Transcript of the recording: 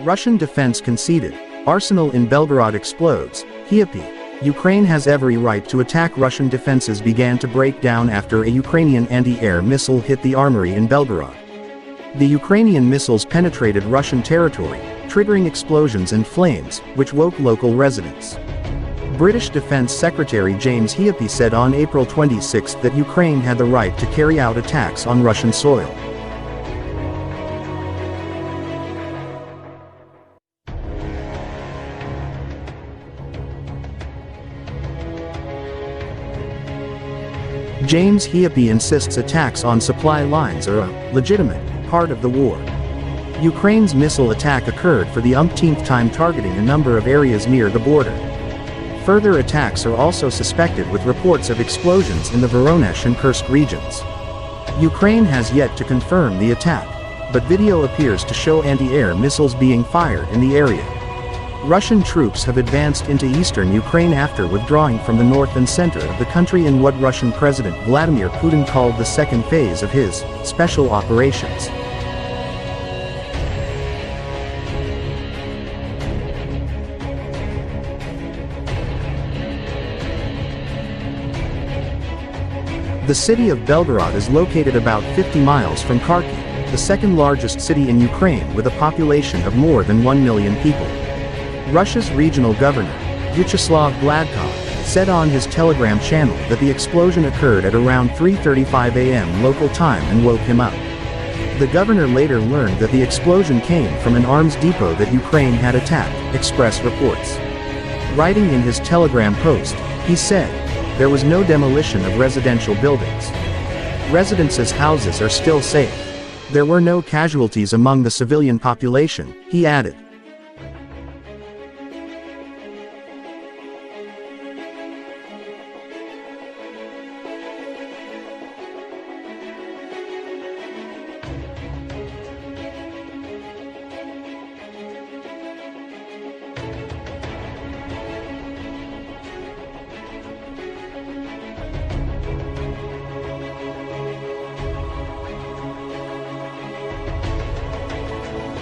Russian defense conceded. Arsenal in Belgorod explodes. Heappey. Ukraine has every right to attack. Russian defenses began to break down after a Ukrainian anti-air missile hit the armory in Belgorod. The Ukrainian missiles penetrated Russian territory, triggering explosions and flames, which woke local residents. British Defense Secretary James Heappey said on April 26 that Ukraine had the right to carry out attacks on Russian soil. James Heappey insists attacks on supply lines are a legitimate part of the war. Ukraine's missile attack occurred for the umpteenth time, targeting a number of areas near the border. Further attacks are also suspected, with reports of explosions in the Voronezh and Kursk regions. Ukraine has yet to confirm the attack, but video appears to show anti-air missiles being fired in the area. Russian troops have advanced into eastern Ukraine after withdrawing from the north and center of the country in what Russian President Vladimir Putin called the second phase of his special operations. The city of Belgorod is located about 50 miles from Kharkiv, the second largest city in Ukraine with a population of more than 1 million people. Russia's regional governor, Vyacheslav Gladkov, said on his Telegram channel that the explosion occurred at around 3:35 a.m. local time and woke him up. The governor later learned that the explosion came from an arms depot that Ukraine had attacked, Express reports. Writing in his Telegram post, he said, "There was no demolition of residential buildings. Residents' houses are still safe. There were no casualties among the civilian population," he added.